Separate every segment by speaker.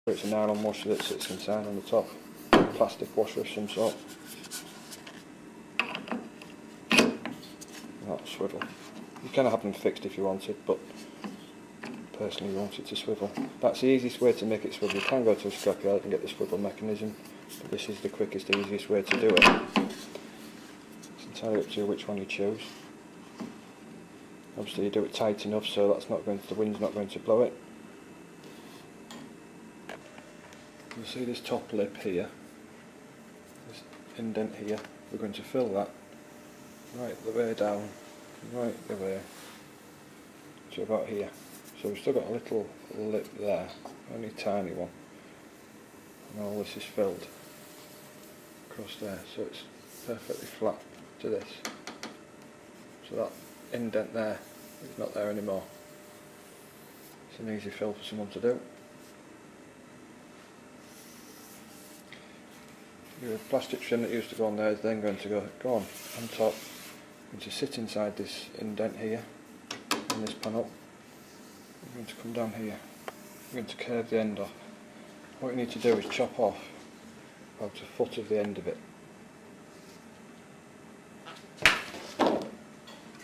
Speaker 1: It's a nylon washer that sits inside on the top, plastic washer of some sort. That'll swivel. You can have them fixed if you wanted, but personally you want it to swivel. That's the easiest way to make it swivel. You can go to a scrapyard and get the swivel mechanism, but this is the quickest, easiest way to do it. It's entirely up to you which one you choose. Obviously you do it tight enough so that's not going to, the wind's not going to blow it. You'll see this top lip here, this indent here. We're going to fill that right the way down, right the way to about here. So we've still got a little lip there, only a tiny one, and all this is filled across there, so it's perfectly flat to this. So that indent there is not there anymore. It's an easy fill for someone to do. Your plastic trim that used to go on there is then going to go on top, and to sit inside this indent here, in this panel. We're going to come down here, we're going to curve the end off. What you need to do is chop off about a foot of the end of it.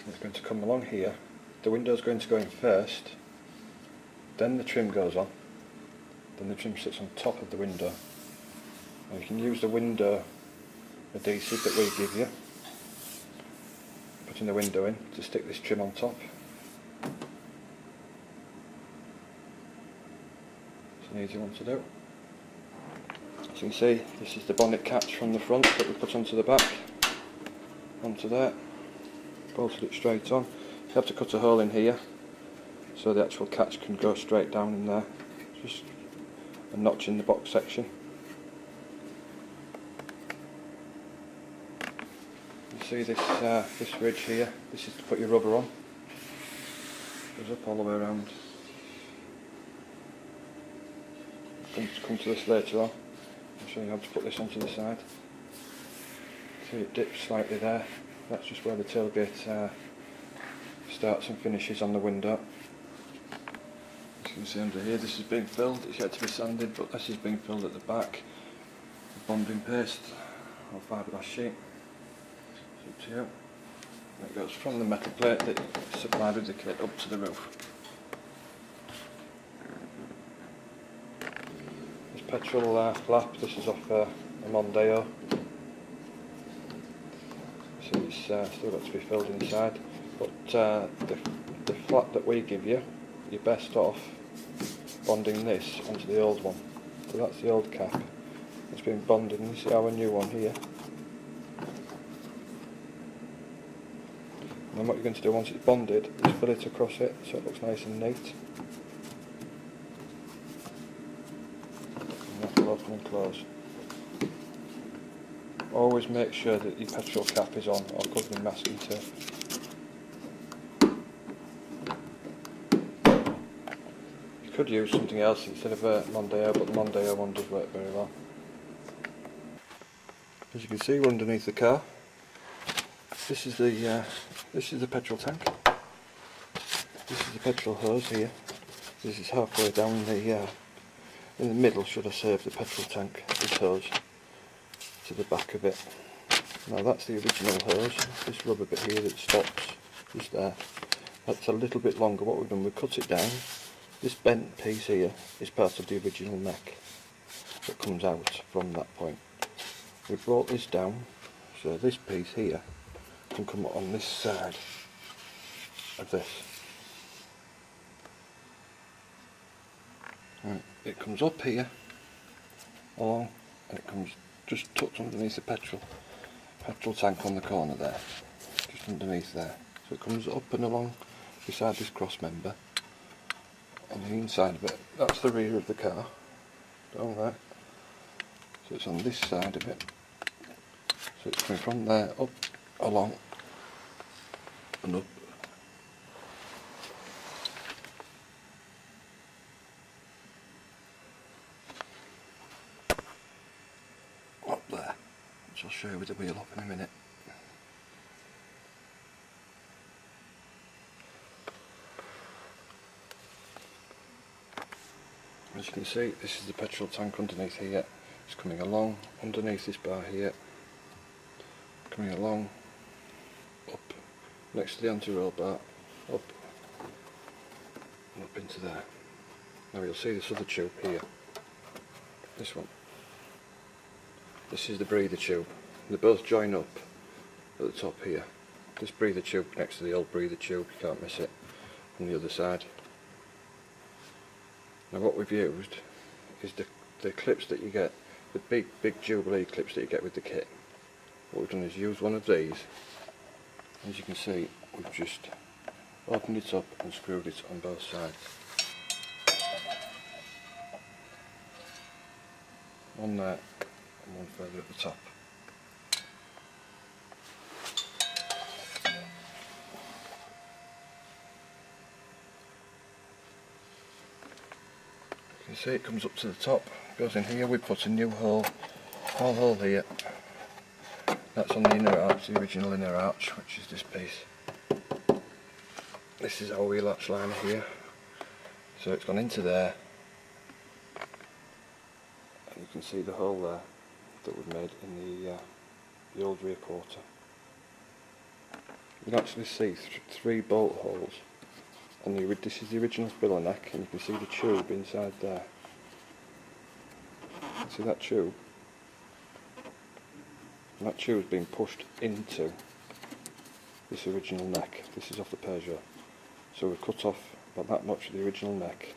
Speaker 1: It's going to come along here, the window's going to go in first, then the trim goes on, then the trim sits on top of the window. Now you can use the window adhesive that we give you, putting the window in to stick this trim on top. It's an easy one to do. As you can see, this is the bonnet catch from the front that we put onto the back, onto there, bolted it straight on. You have to cut a hole in here so the actual catch can go straight down in there, just a notch in the box section. You see this ridge here, this is to put your rubber on, it goes up all the way around. Come to this later on, I'll show you how to put this onto the side. See it dips slightly there, that's just where the tailgate starts and finishes on the window. As you can see under here, this is being filled, it's yet to be sanded, but this is being filled at the back with bonding paste or fiberglass sheet. It's up to you. And it goes from the metal plate that is supplied with the kit up to the roof. This petrol flap, this is off a Mondeo. So it's still got to be filled inside, but the flap that we give you, you're best off bonding this onto the old one. So that's the old cap. It's been bonded, and you see our new one here. And then what you're going to do once it's bonded is fill it across it so it looks nice and neat. And that will open and close. Always make sure that your petrol cap is on or covered in masking tape. You could use something else instead of a Mondeo, but the Mondeo one does work very well. As you can see, we're underneath the car. This is the petrol tank. This is the petrol hose here. This is halfway down in the middle, should I say, of the petrol tank. This hose to the back of it. Now that's the original hose. This rubber bit here that stops is there. That's a little bit longer. What we've done, we've cut it down. This bent piece here is part of the original neck that comes out from that point. We brought this down so this piece here can come on this side of this. Right, it comes up here along, and it comes just tucked underneath the petrol tank on the corner there, just underneath there. So it comes up and along beside this cross member on the inside of it. That's the rear of the car, down there. So it's on this side of it. So it's coming from there up, along, and up. Up there, which I'll show you with the wheel up in a minute. As you can see, this is the petrol tank underneath here. It's coming along underneath this bar here, coming along, up next to the anti-roll bar, up and up into there. Now you'll see this other tube here, this one. This is the breather tube. They both join up at the top here. This breather tube next to the old breather tube, you can't miss it, on the other side. Now what we've used is the clips that you get, the big Jubilee clips that you get with the kit. What we've done is use one of these. As you can see, we've just opened it up and screwed it on both sides. One there and one further at the top. You can see it comes up to the top, goes in here. We put a new hole, small hole here. That's on the inner arch, the original inner arch, which is this piece. This is our wheel arch liner here. So it's gone into there. And you can see the hole there that we've made in the old rear quarter. You can actually see three bolt holes. And this is the original filler neck, and you can see the tube inside there. See that tube? And that tube has been pushed into this original neck. This is off the Peugeot. So we've cut off about that much of the original neck,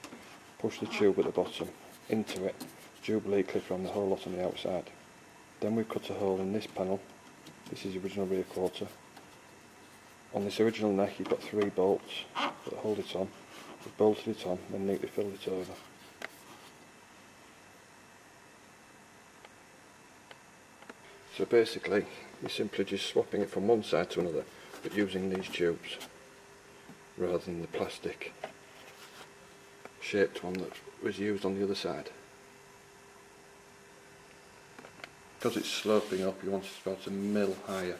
Speaker 1: pushed the tube at the bottom into it, Jubilee clip on the whole lot on the outside. Then we've cut a hole in this panel. This is the original rear quarter. On this original neck you've got three bolts that hold it on. We've bolted it on, then neatly filled it over. So basically you're simply just swapping it from one side to another, but using these tubes rather than the plastic shaped one that was used on the other side. Because it's sloping up, you want it about a mil higher